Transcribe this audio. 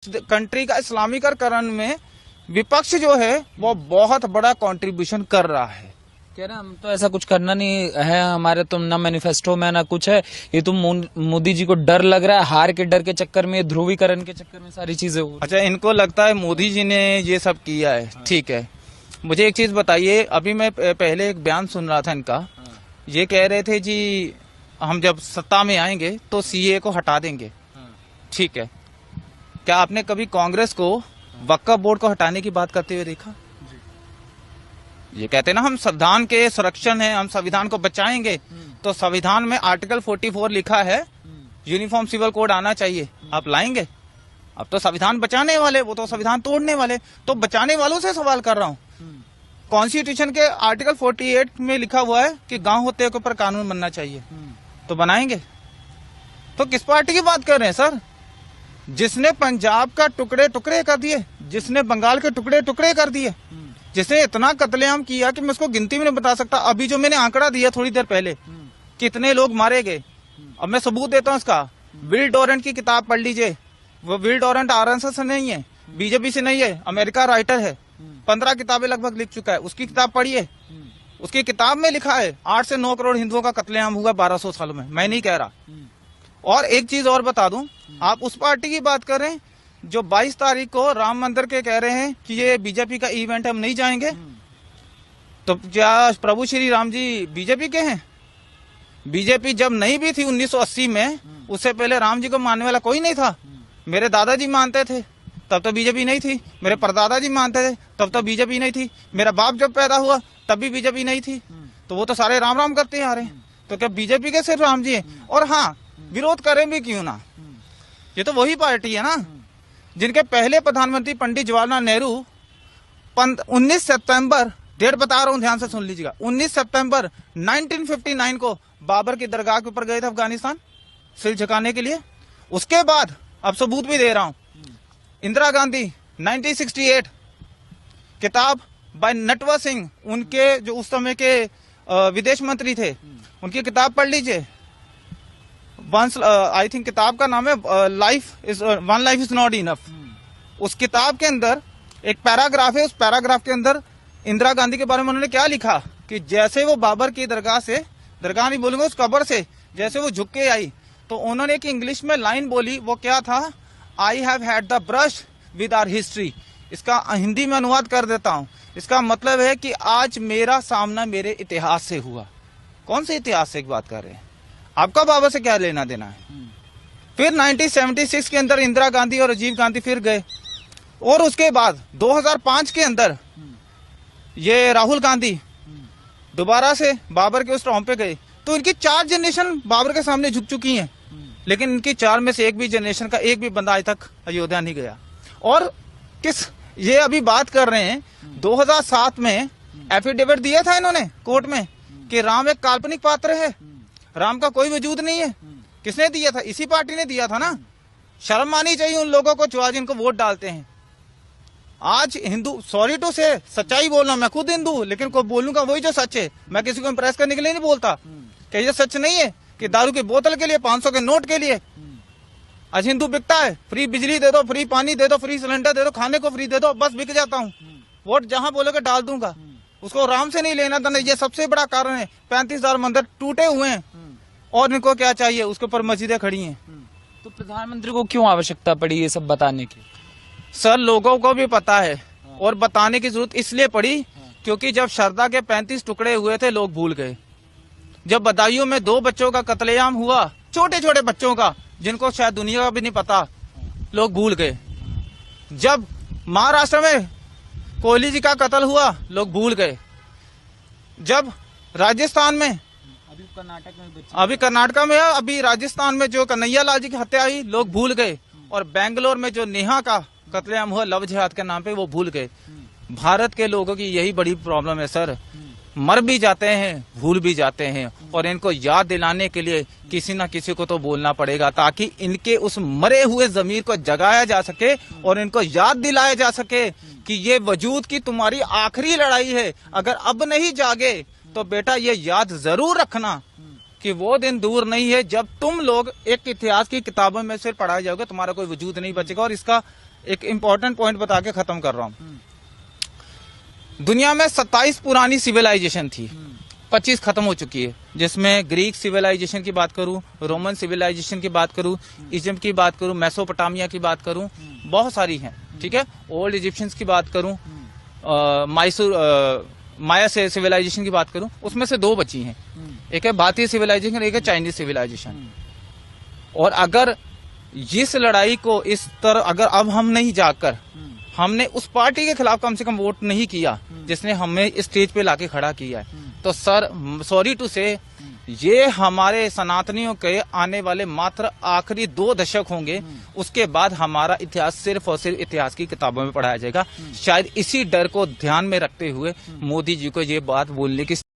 Country का इस्लामीकरण में विपक्ष जो है वो बहुत बड़ा कंट्रीब्यूशन कर रहा है। कह रहे हम तो ऐसा कुछ करना नहीं है, हमारे तो ना मैनिफेस्टो में ना कुछ है। ये तो मोदी जी को डर लग रहा है, हार के डर के चक्कर में, ध्रुवीकरण के चक्कर में सारी चीजें हो। अच्छा, इनको लगता है मोदी जी ने ये सब किया है। ठीक है, मुझे एक चीज बताइए। अभी मैं पहले एक बयान सुन रहा था इनका। ये कह रहे थे जी हम जब सत्ता में आएंगे तो सीए को हटा देंगे। ठीक है, क्या आपने कभी कांग्रेस को वक्फ बोर्ड को हटाने की बात करते हुए देखा? ये कहते हैं ना हम संविधान के संरक्षण है, हम संविधान को बचाएंगे। तो संविधान में आर्टिकल 44 लिखा है यूनिफॉर्म सिविल कोड आना चाहिए। आप लाएंगे? अब तो संविधान बचाने वाले, वो तो संविधान तोड़ने वाले। तो बचाने वालों से सवाल कर रहा हूँ। कॉन्स्टिट्यूशन के आर्टिकल 48 में लिखा हुआ है कि गांव होते के ऊपर कानून बनना चाहिए। तो बनाएंगे? तो किस पार्टी की बात कर रहे हैं सर? जिसने पंजाब का टुकड़े टुकड़े कर दिए, जिसने बंगाल के टुकड़े टुकड़े कर दिए, जिसने इतना कत्लेआम किया कि मैं उसको गिनती में नहीं बता सकता। अभी जो मैंने आंकड़ा दिया थोड़ी देर पहले, कितने लोग मारे गए, अब मैं सबूत देता हूँ इसका। विल डोरेंट की किताब पढ़ लीजिए। वो विल डोरेंट आरएसएस से नहीं है, बीजेपी से नहीं है, अमेरिका राइटर है, 15 किताबें लगभग लिख चुका है। उसकी किताब पढ़िए। उसकी किताब में लिखा है 8 से 9 करोड़ हिंदुओं का कत्लेआम हुआ 1200 सालों में। मैं नहीं कह रहा। और एक चीज और बता दूं, आप उस पार्टी की बात कर रहे हैं जो 22 तारीख को राम मंदिर के कह रहे हैं कि ये बीजेपी का इवेंट, हम नहीं जाएंगे। तो क्या प्रभु श्री राम जी बीजेपी के हैं? बीजेपी जब नहीं भी थी 1980 में, उससे पहले राम जी को मानने वाला कोई नहीं था। मेरे दादाजी मानते थे, तब तो बीजेपी नहीं थी। मेरे परदादा जी मानते थे, तब तो बीजेपी नहीं थी। मेरा बाप जब पैदा हुआ तब भी बीजेपी नहीं थी। तो वो तो सारे राम राम करते आ रहे हैं। तो क्या बीजेपी के सिर्फ राम जी है? और हाँ, विरोध करें भी क्यों ना, ये तो वही पार्टी है ना जिनके पहले प्रधानमंत्री पंडित जवाहरलाल नेहरू 19 सितंबर, डेट बता रहा हूं, ध्यान से सुन लीजिएगा, 19 सितंबर 1959 को बाबर की दरगाह के ऊपर गए थे अफगानिस्तान सिर झुकाने के लिए। उसके बाद अब सबूत भी दे रहा हूं, इंदिरा गांधी 1968 किताब बाय नटवर सिंह, उनके जो उस समय के विदेश मंत्री थे, उनकी किताब पढ़ लीजिए। आई थिंक किताब का नाम है one life is not enough. उस किताब के अंदर एक पैराग्राफ है, उस पैराग्राफ के अंदर इंदिरा गांधी के बारे में उन्होंने क्या लिखा कि जैसे वो बाबर की दरगाह से, दरगाह नहीं बोलूंगा, उस कब्र से जैसे वो झुक के आई, तो उन्होंने एक इंग्लिश में लाइन बोली। वो क्या था? I have had the brush with our history. इसका हिंदी में अनुवाद कर देता हूं। इसका मतलब है कि आज मेरा सामना मेरे इतिहास से हुआ। कौन से इतिहास से बात कर रहे हैं? आपका बाबा से क्या लेना देना है? फिर 1976 के अंदर इंदिरा गांधी और राजीव गांधी फिर गए, और उसके बाद 2005 के अंदर ये राहुल गांधी दोबारा से बाबर के उस टॉम पे गए। तो इनकी 4 जनरेशन बाबर के सामने झुक चुकी हैं, लेकिन इनकी 4 में से एक भी जनरेशन का एक भी बंदा आज तक अयोध्या नहीं गया। और किस ये अभी बात कर रहे हैं, 2007 में एफिडेविट दिया था इन्होंने कोर्ट में कि राम एक काल्पनिक पात्र है, राम का कोई वजूद नहीं है। किसने दिया था? इसी पार्टी ने दिया था ना। शर्म आनी चाहिए उन लोगों को जो आज इनको वोट डालते हैं। आज हिंदू, सॉरी टू से, सच्चाई बोलना, मैं खुद हिंदू हूं, लेकिन को बोलूंगा वही जो सच है। मैं किसी को इम्प्रेस करने के लिए नहीं बोलता। क्या ये सच नहीं है कि दारू की बोतल के लिए, 500 के नोट के लिए आज हिंदू बिकता है? फ्री बिजली दे दो, फ्री पानी दे दो, फ्री सिलेंडर दे दो, खाने को फ्री दे दो, बस बिक जाता हूँ। वोट जहां बोलोगे डाल दूंगा। उसको राम से नहीं लेना देना, ये सबसे बड़ा कारण है। 35,000 मंदिर टूटे हुए हैं, और इनको क्या चाहिए? उसके ऊपर मस्जिदें खड़ी हैं। तो प्रधानमंत्री को क्यों आवश्यकता पड़ी ये सब बताने की? सर, लोगों को भी पता है, और बताने की जरूरत इसलिए पड़ी क्योंकि जब श्रद्धा के 35 टुकड़े हुए थे, लोग भूल गए। जब बदायूं में 2 बच्चों का कत्लेआम हुआ, छोटे छोटे बच्चों का, जिनको शायद दुनिया का भी नहीं पता, लोग भूल गए। जब महाराष्ट्र में कोहली जी का कत्ल हुआ, लोग भूल गए। जब राजस्थान में, अभी कर्नाटक में, अभी राजस्थान में जो कन्हैया लाल जी की हत्या हुई, लोग भूल गए। और बेंगलोर में जो नेहा का कत्लेआम हुआ लव जिहाद के नाम पे, वो भूल गए। भारत के लोगों की यही बड़ी प्रॉब्लम है सर, मर भी जाते हैं, भूल भी जाते हैं। और इनको याद दिलाने के लिए किसी ना किसी को तो बोलना पड़ेगा, ताकि इनके उस मरे हुए जमीर को जगाया जा सके और इनको याद दिलाया जा सके कि ये वजूद की तुम्हारी आखिरी लड़ाई है। अगर अब नहीं जागे तो बेटा ये याद जरूर रखना कि वो दिन दूर नहीं है जब तुम लोग एक इतिहास की किताबों में से पढ़ाए जाओगे, तुम्हारा कोई वजूद नहीं बचेगा। और इसका एक इम्पोर्टेंट पॉइंट बता के खत्म कर रहा हूँ। दुनिया में 27 पुरानी सिविलाइजेशन थी, 25 खत्म हो चुकी है, जिसमें ग्रीक सिविलाइजेशन की बात करूं, रोमन सिविलाइजेशन की बात करूं, इजिप्ट की बात करूं, मेसोपोटामिया की बात करूं, बहुत सारी हैं, ठीक है। ओल्ड इजिप्शियंस की बात करूं, माया सिविलाइजेशन की बात करूं, उसमें से 2 बची हैं, एक है भारतीय सिविलाइजेशन, एक है चाइनीज सिविलाइजेशन। और अगर इस लड़ाई को इस तरह अगर अब हम नहीं जाकर हमने उस पार्टी के खिलाफ कम से कम वोट नहीं किया जिसने हमें इस स्टेज पे लाके खड़ा किया है, तो सर सॉरी टू से ये हमारे सनातनियों के आने वाले मात्र आखिरी 2 दशक होंगे, उसके बाद हमारा इतिहास सिर्फ और सिर्फ इतिहास की किताबों में पढ़ाया जाएगा। शायद इसी डर को ध्यान में रखते हुए मोदी जी को ये बात बोलने की